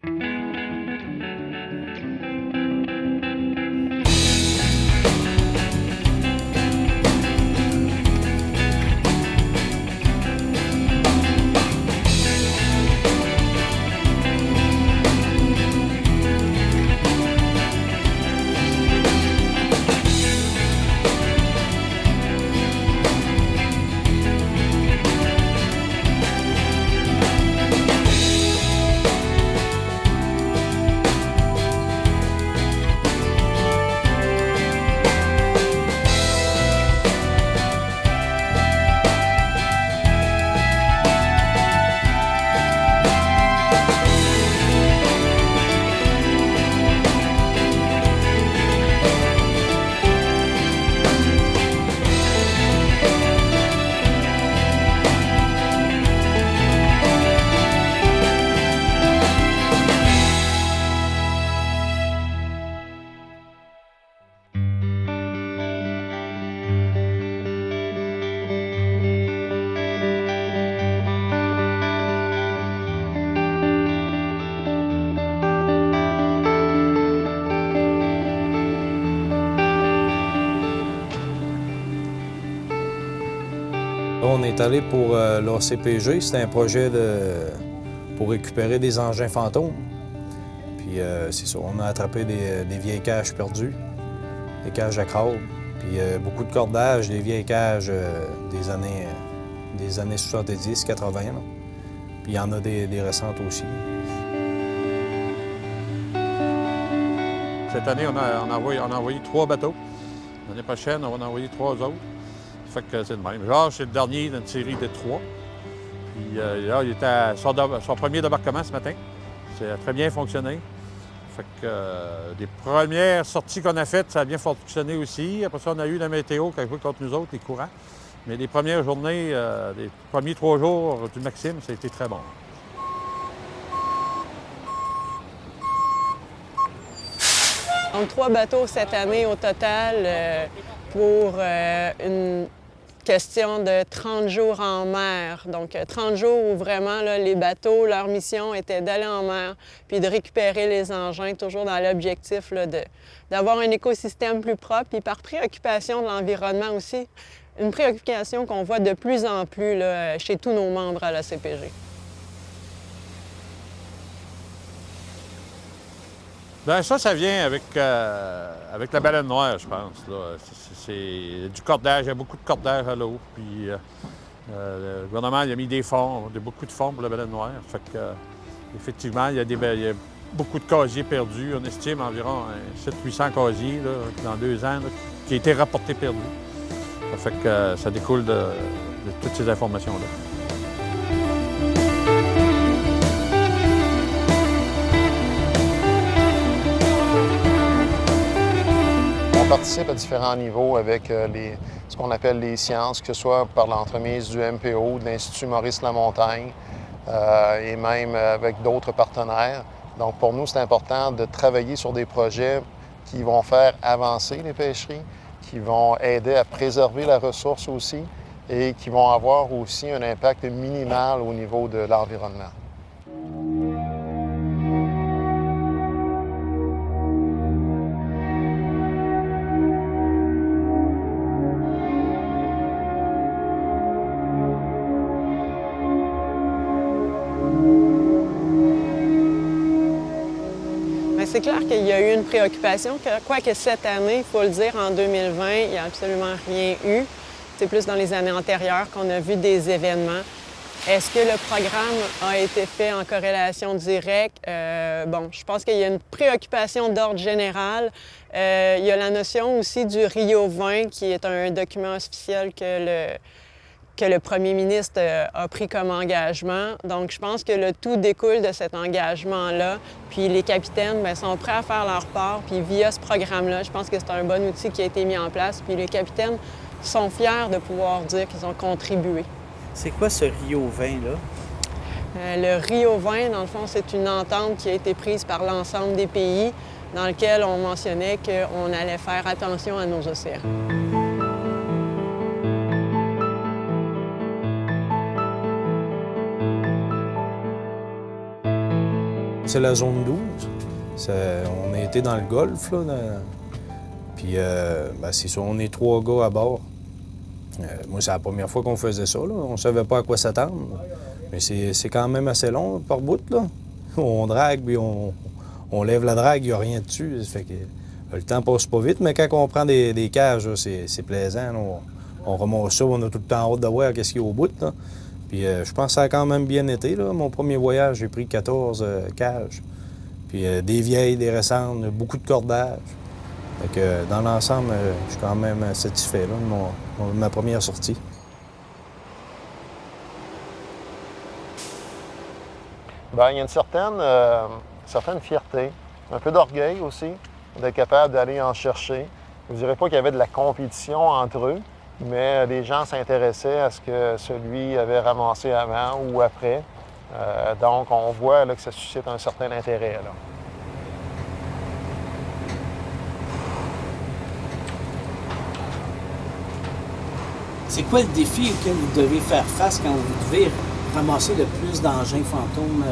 On est allé pour l'ACPG. C'était un projet pour récupérer des engins fantômes. Puis c'est ça, on a attrapé des vieilles cages perdues, des cages à crabe, puis beaucoup de cordages, des vieilles cages des années 70, 80. Là. Puis il y en a des récentes aussi. Cette année, on a envoyé 3 bateaux. L'année prochaine, on va en envoyer 3 autres. Fait que c'est le même. Georges, c'est le dernier d'une série de 3. Puis là, il était à son premier débarquement ce matin. Ça a très bien fonctionné. Fait que les premières sorties qu'on a faites, ça a bien fonctionné aussi. Après ça, on a eu la météo qui a joué contre nous autres, les courants. Mais les premières journées, les premiers 3 jours du Maxime, ça a été très bon. Donc 3 bateaux cette année au total pour une question de 30 jours en mer. Donc 30 jours où vraiment là, les bateaux, leur mission était d'aller en mer puis de récupérer les engins, toujours dans l'objectif là, d'avoir un écosystème plus propre puis par préoccupation de l'environnement aussi. Une préoccupation qu'on voit de plus en plus là, chez tous nos membres à la CPG. Bien, ça vient avec la baleine noire, je pense. C'est du cordage, il y a beaucoup de cordage à l'eau. Puis le gouvernement il a mis des fonds, beaucoup de fonds pour la baleine noire. Fait que, effectivement, il y a beaucoup de casiers perdus. On estime environ 700-800 casiers là, dans 2 ans là, qui ont été rapportés perdus. Ça fait que ça découle de toutes ces informations-là. On participe à différents niveaux avec ce qu'on appelle les sciences, que ce soit par l'entremise du MPO, de l'Institut Maurice Lamontagne et même avec d'autres partenaires. Donc pour nous, c'est important de travailler sur des projets qui vont faire avancer les pêcheries, qui vont aider à préserver la ressource aussi et qui vont avoir aussi un impact minimal au niveau de l'environnement. C'est clair qu'il y a eu une préoccupation, quoique cette année, il faut le dire, en 2020, il n'y a absolument rien eu. C'est plus dans les années antérieures qu'on a vu des événements. Est-ce que le programme a été fait en corrélation directe? Bon, je pense qu'il y a une préoccupation d'ordre général. Il y a la notion aussi du Rio 20, qui est un document officiel que le premier ministre a pris comme engagement. Donc, je pense que le tout découle de cet engagement-là. Puis les capitaines bien, sont prêts à faire leur part. Puis via ce programme-là, je pense que c'est un bon outil qui a été mis en place. Puis les capitaines sont fiers de pouvoir dire qu'ils ont contribué. C'est quoi ce Rio 20-là? Le Rio 20, dans le fond, c'est une entente qui a été prise par l'ensemble des pays dans lequel on mentionnait qu'on allait faire attention à nos océans. c'est la zone 12. On a été dans le golfe, là. Puis, c'est ça, on est 3 gars à bord. Moi, c'est la première fois qu'on faisait ça, là. On savait pas à quoi s'attendre. Mais c'est quand même assez long par bout, là. On drague, puis on lève la drague, il n'y a rien dessus. Ça fait que le temps passe pas vite, mais quand on prend des cages, c'est plaisant. Là. On remonte ça, on a tout le temps hâte de voir qu'est-ce qu'il y a au bout, là. Puis je pense que ça a quand même bien été, là. Mon premier voyage, j'ai pris 14 cages. Puis des vieilles, des récentes, beaucoup de cordages. Fait que dans l'ensemble, je suis quand même satisfait là, de ma première sortie. Bien, il y a une certaine fierté, un peu d'orgueil aussi, d'être capable d'aller en chercher. Je ne dirais pas qu'il y avait de la compétition entre eux, mais les gens s'intéressaient à ce que celui avait ramassé avant ou après. Donc, on voit là, que ça suscite un certain intérêt. Là. C'est quoi le défi auquel vous devez faire face quand vous devez ramasser le plus d'engins fantômes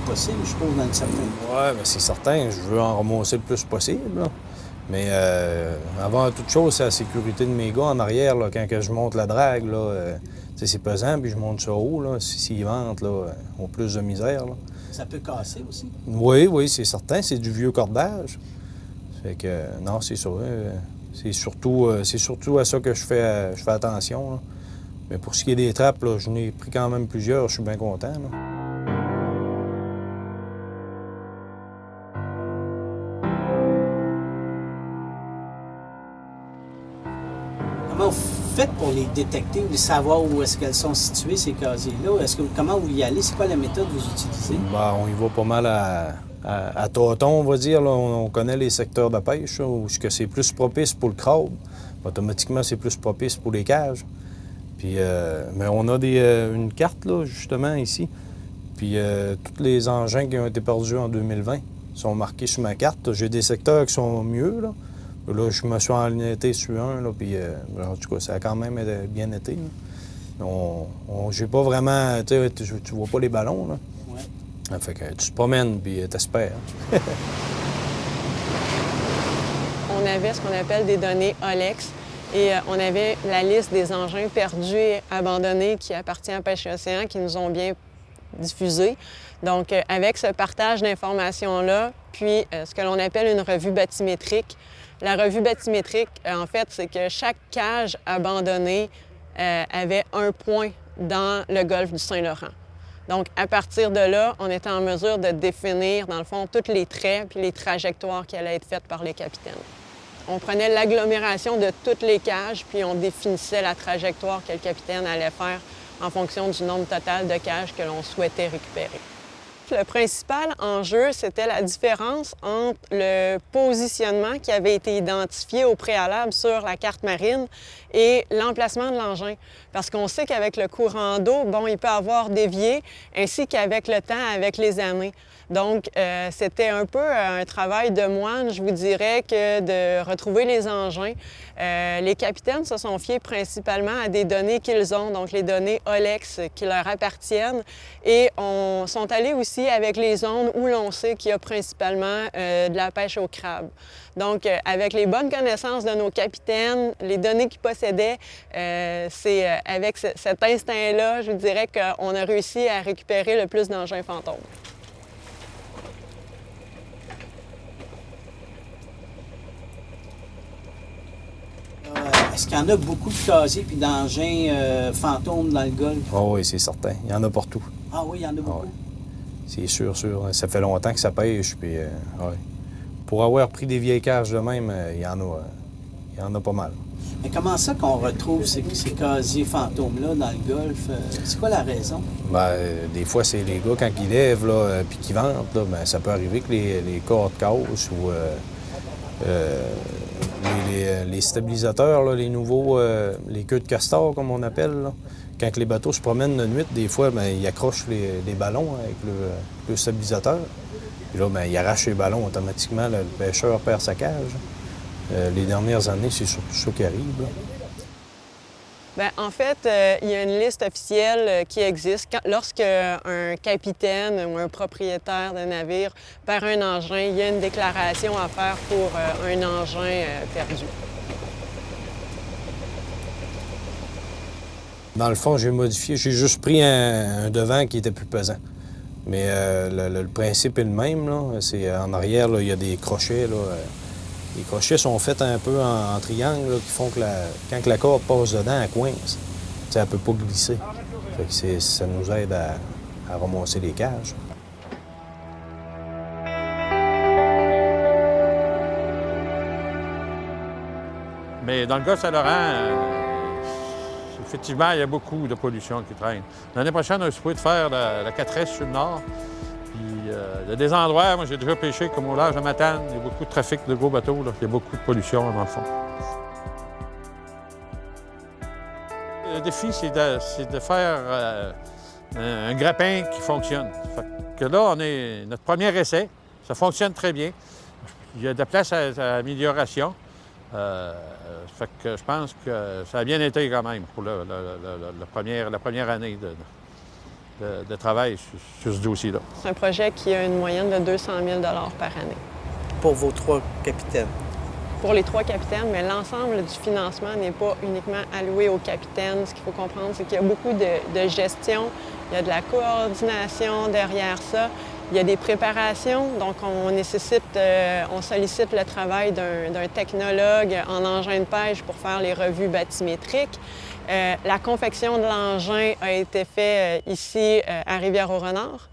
possible, je suppose, dans une certaine... Oui, bien c'est certain. Je veux en ramasser le plus possible, là. Mais avant toute chose, c'est la sécurité de mes gars en arrière, là, quand que je monte la drague, là, c'est pesant, puis je monte ça haut, là. S'ils ventent, là, ont plus de misère, là. Ça peut casser aussi? Oui, c'est certain. C'est du vieux cordage. Fait que, non, c'est ça. C'est surtout à ça que je fais attention, là. Mais pour ce qui est des trappes, là, je n'ai pris quand même plusieurs. Je suis bien content, là. Comment vous faites pour les détecter ou les savoir où est-ce qu'elles sont situées, ces casiers-là? Comment vous y allez? C'est quoi la méthode que vous utilisez? Bien, on y va pas mal à tâtons, on va dire. Là. On connaît les secteurs de pêche, là, où c'est plus propice pour le crabe. Automatiquement, c'est plus propice pour les cages. Puis, mais on a une carte, là, justement, ici. Puis, tous les engins qui ont été perdus en 2020 sont marqués sur ma carte. J'ai des secteurs qui sont mieux, là. Là, je me suis enligné sur un, là, puis en tout cas, ça a quand même bien été. J'ai pas vraiment... Tu vois pas les ballons, là. Ouais. Fait que tu te promènes, puis t'espères. On avait ce qu'on appelle des données OLEX et on avait la liste des engins perdus et abandonnés qui appartiennent à Pêche Océan, qui nous ont bien diffusés. Donc, avec ce partage d'informations-là, puis ce que l'on appelle une revue bathymétrique. La revue bathymétrique, en fait, c'est que chaque cage abandonnée avait un point dans le golfe du Saint-Laurent. Donc, à partir de là, on était en mesure de définir, dans le fond, tous les traits puis les trajectoires qui allaient être faites par les capitaines. On prenait l'agglomération de toutes les cages, puis on définissait la trajectoire que le capitaine allait faire en fonction du nombre total de cages que l'on souhaitait récupérer. Le principal enjeu, c'était la différence entre le positionnement qui avait été identifié au préalable sur la carte marine et l'emplacement de l'engin. Parce qu'on sait qu'avec le courant d'eau, bon, il peut avoir dévié, ainsi qu'avec le temps, avec les années. Donc, c'était un peu un travail de moine, je vous dirais, que de retrouver les engins. Les capitaines se sont fiés principalement à des données qu'ils ont, donc les données OLEX qui leur appartiennent, et sont allés aussi avec les zones où l'on sait qu'il y a principalement de la pêche au crabe. Donc, avec les bonnes connaissances de nos capitaines, les données qu'ils possédaient, c'est avec cet instinct-là, je vous dirais qu'on a réussi à récupérer le plus d'engins fantômes. Est-ce qu'il y en a beaucoup de casiers puis d'engins fantômes dans le golfe? Oh, oui, c'est certain. Il y en a partout. Ah oui, il y en a beaucoup. Oh, oui. C'est sûr. Ça fait longtemps que ça pêche. Puis, ouais. Pour avoir pris des vieilles cages de même, il y en a pas mal. Mais comment ça qu'on retrouve ces casiers fantômes-là dans le golfe? C'est quoi la raison? Bien, des fois, c'est les gars, quand ils lèvent puis qu'ils ventent, là, bien, ça peut arriver que les cordes cassent ou les stabilisateurs, là, les nouveaux, les queues de castor, comme on appelle, là. Quand les bateaux se promènent de nuit, des fois, bien, ils accrochent les ballons avec le stabilisateur. Puis là, bien, ils arrachent les ballons automatiquement. Là, le pêcheur perd sa cage. Les dernières années, c'est surtout ça qui arrive, là. Bien, en fait, il y a une liste officielle qui existe. Lorsque un capitaine ou un propriétaire de navire perd un engin, il y a une déclaration à faire pour un engin perdu. Dans le fond, j'ai modifié, j'ai juste pris un devant qui était plus pesant. Mais le principe est le même, là. C'est en arrière, là, il y a des crochets, là. Les crochets sont faits un peu en triangle, là, qui font que quand la corde passe dedans, elle coince. T'sais, elle ne peut pas glisser. Fait que ça nous aide à ramasser les cages. Mais dans le Golfe Saint-Laurent, effectivement, il y a beaucoup de pollution qui traîne. L'année prochaine, on est supposé de faire la 4S sur le nord. Puis, il y a des endroits, moi j'ai déjà pêché comme au large de Matane, il y a beaucoup de trafic de gros bateaux, là. Il y a beaucoup de pollution dans le fond. Le défi, c'est de faire un grappin qui fonctionne. Fait que là, notre premier essai, ça fonctionne très bien. Il y a de la place à amélioration. Fait que je pense que ça a bien été quand même pour la première année de travail sur ce dossier-là. C'est un projet qui a une moyenne de 200 000 par année. Pour vos 3 capitaines? Pour les 3 capitaines, mais l'ensemble du financement n'est pas uniquement alloué aux capitaines. Ce qu'il faut comprendre, c'est qu'il y a beaucoup de gestion, il y a de la coordination derrière ça. Il y a des préparations, donc on sollicite le travail d'un technologue en engin de pêche pour faire les revues bathymétriques. La confection de l'engin a été faite ici à Rivière-au-Renard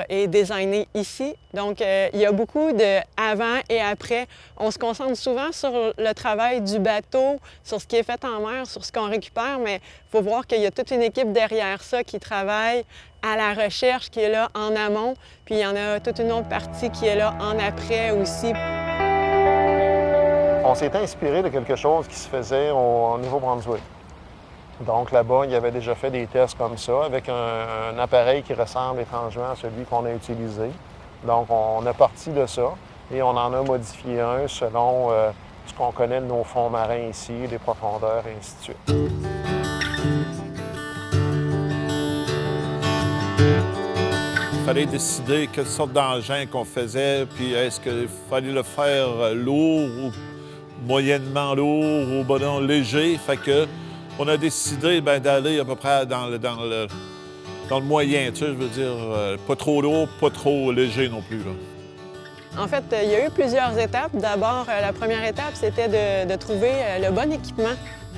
et designé ici. Donc, il y a beaucoup de avant et après. On se concentre souvent sur le travail du bateau, sur ce qui est fait en mer, sur ce qu'on récupère, mais il faut voir qu'il y a toute une équipe derrière ça qui travaille à la recherche, qui est là en amont, puis il y en a toute une autre partie qui est là en après aussi. On s'est inspiré de quelque chose qui se faisait au Nouveau-Brunswick. Donc là-bas, il y avait déjà fait des tests comme ça, avec un appareil qui ressemble étrangement à celui qu'on a utilisé. Donc on a parti de ça et on en a modifié un selon ce qu'on connaît de nos fonds marins ici, les profondeurs et ainsi de suite. Il fallait décider quelle sorte d'engin qu'on faisait, puis est-ce qu'il fallait le faire lourd ou moyennement lourd ou bon, léger. Fait que on a décidé d'aller à peu près dans le moyen, tu sais, je veux dire, pas trop lourd, pas trop léger non plus, là. En fait, il y a eu plusieurs étapes. D'abord, la première étape, c'était de trouver le bon équipement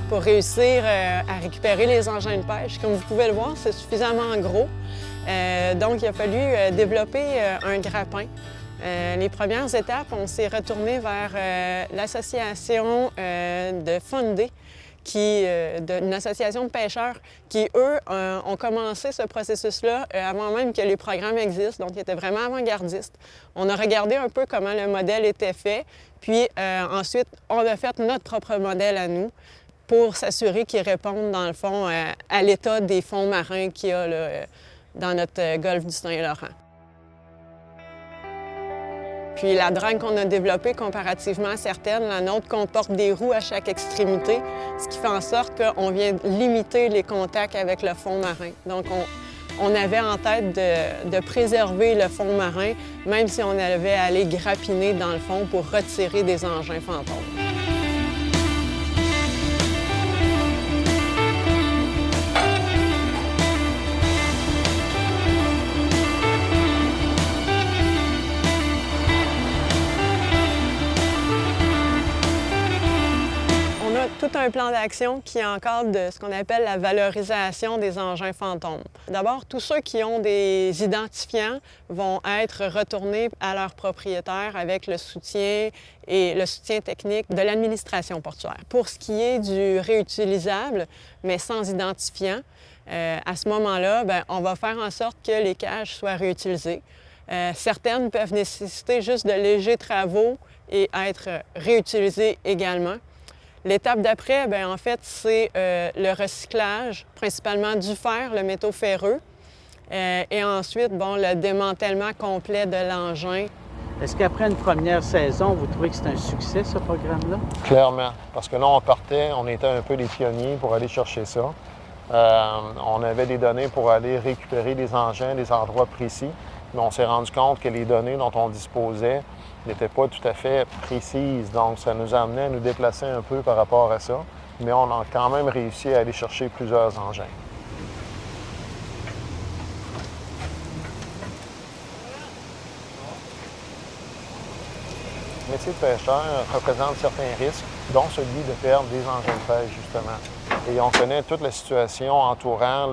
pour réussir à récupérer les engins de pêche. Comme vous pouvez le voir, c'est suffisamment gros. Donc, il a fallu développer un grappin. Les premières étapes, on s'est retourné vers l'association de Fundé, une association de pêcheurs qui, eux, ont commencé ce processus-là avant même que les programmes existent, donc ils étaient vraiment avant-gardistes. On a regardé un peu comment le modèle était fait, puis ensuite, on a fait notre propre modèle à nous pour s'assurer qu'il réponde, dans le fond, à l'état des fonds marins qu'il y a là, dans notre golfe du Saint-Laurent. Puis la drague qu'on a développée comparativement à certaines, la nôtre comporte des roues à chaque extrémité, ce qui fait en sorte qu'on vient limiter les contacts avec le fond marin. Donc on avait en tête de préserver le fond marin, même si on avait à aller grappiner dans le fond pour retirer des engins fantômes. Tout un plan d'action qui encadre ce qu'on appelle la valorisation des engins fantômes. D'abord, tous ceux qui ont des identifiants vont être retournés à leur propriétaire avec le soutien technique de l'administration portuaire. Pour ce qui est du réutilisable, mais sans identifiant, à ce moment-là, on va faire en sorte que les cages soient réutilisées. Certaines peuvent nécessiter juste de légers travaux et être réutilisées également. L'étape d'après, en fait, c'est le recyclage, principalement du fer, le métaux ferreux, et ensuite, le démantèlement complet de l'engin. Est-ce qu'après une première saison, vous trouvez que c'est un succès, ce programme-là? Clairement, parce que là, on était un peu les pionniers pour aller chercher ça. On avait des données pour aller récupérer des engins à des endroits précis, mais on s'est rendu compte que les données dont on disposait n'étaient pas tout à fait précises. Donc, ça nous a amené à nous déplacer un peu par rapport à ça, mais on a quand même réussi à aller chercher plusieurs engins. Le métier de pêcheur représente certains risques, dont celui de perdre des engins de pêche, justement. Et on connaît toute la situation entourant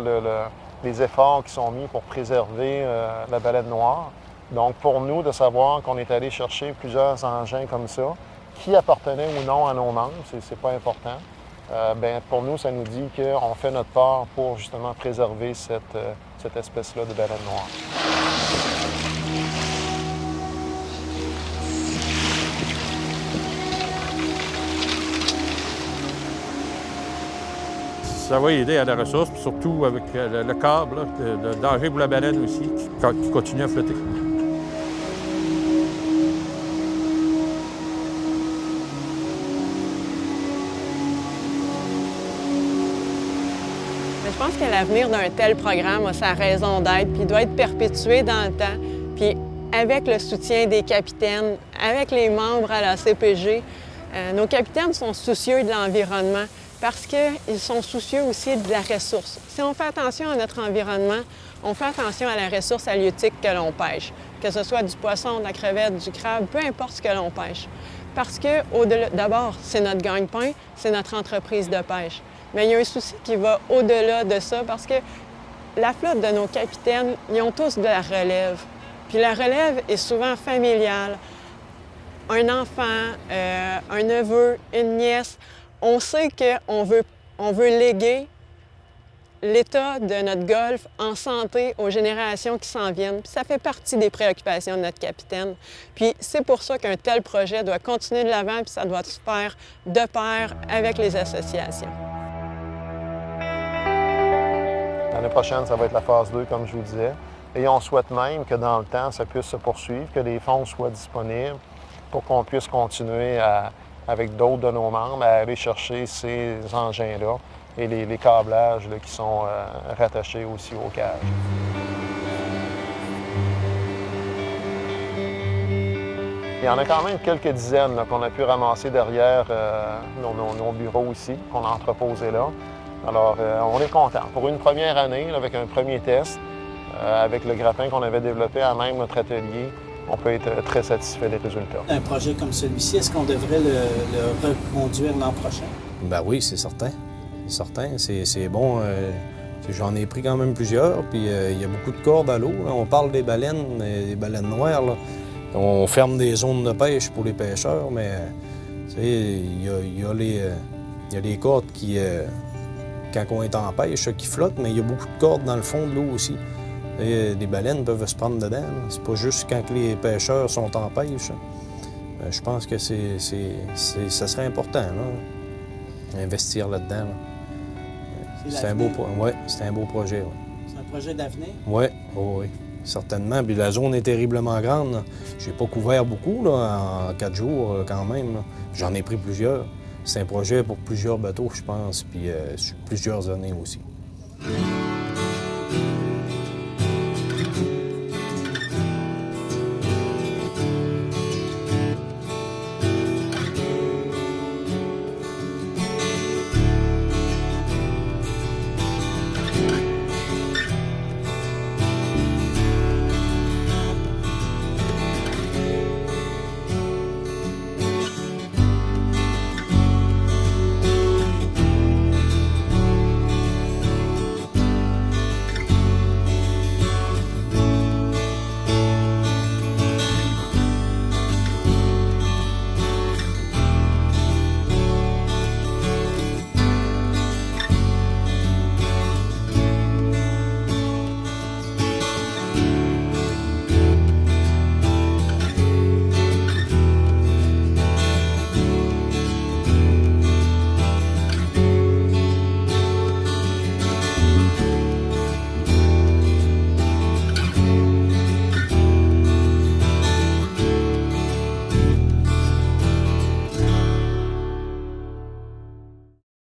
les efforts qui sont mis pour préserver la baleine noire. Donc, pour nous, de savoir qu'on est allé chercher plusieurs engins comme ça, qui appartenaient ou non à nos membres, c'est pas important. Bien, pour nous, ça nous dit qu'on fait notre part pour justement préserver cette espèce-là de baleine noire. Ça va aider à la ressource, puis surtout avec le câble, là, le danger pour la baleine aussi, qui continue à flotter. Mais je pense que l'avenir d'un tel programme a sa raison d'être, puis il doit être perpétué dans le temps. Puis avec le soutien des capitaines, avec les membres à la CPG, nos capitaines sont soucieux de l'environnement parce qu'ils sont soucieux aussi de la ressource. Si on fait attention à notre environnement, on fait attention à la ressource halieutique que l'on pêche, que ce soit du poisson, de la crevette, du crabe, peu importe ce que l'on pêche. Parce que, d'abord, c'est notre gagne-pain, c'est notre entreprise de pêche. Mais il y a un souci qui va au-delà de ça parce que la flotte de nos capitaines, ils ont tous de la relève. Puis la relève est souvent familiale. Un enfant, un neveu, une nièce, on sait qu'on veut léguer l'état de notre golfe en santé aux générations qui s'en viennent. Puis ça fait partie des préoccupations de notre capitaine. Puis c'est pour ça qu'un tel projet doit continuer de l'avant, puis ça doit se faire de pair avec les associations. L'année prochaine, ça va être la phase 2, comme je vous disais. Et on souhaite même que dans le temps, ça puisse se poursuivre, que les fonds soient disponibles pour qu'on puisse continuer avec d'autres de nos membres à aller chercher ces engins-là et les câblages là, qui sont rattachés aussi aux cages. Il y en a quand même quelques dizaines qu'on a pu ramasser derrière nos bureaux ici, qu'on a entreposés là. Alors, on est content. Pour une première année, là, avec un premier test, avec le grappin qu'on avait développé à même notre atelier, on peut être très satisfait des résultats. Un projet comme celui-ci, est-ce qu'on devrait le reconduire l'an prochain? Ben oui, c'est certain. C'est certain. C'est bon. J'en ai pris quand même plusieurs, puis il y a beaucoup de cordes à l'eau. On parle des baleines noires. Là. On ferme des zones de pêche pour les pêcheurs, mais il y a les cordes qui, quand on est en pêche, qui flottent, mais il y a beaucoup de cordes dans le fond de l'eau aussi. Et des baleines peuvent se prendre dedans. C'est pas juste quand les pêcheurs sont en pêche. Je pense que ça serait important, là, investir là-dedans. Là. C'est un beau projet. Ouais. C'est un projet d'avenir? Oui, certainement. Puis la zone est terriblement grande. Je n'ai pas couvert beaucoup là, en 4 jours quand même. J'en ai pris plusieurs. C'est un projet pour plusieurs bateaux, je pense, puis sur plusieurs années aussi.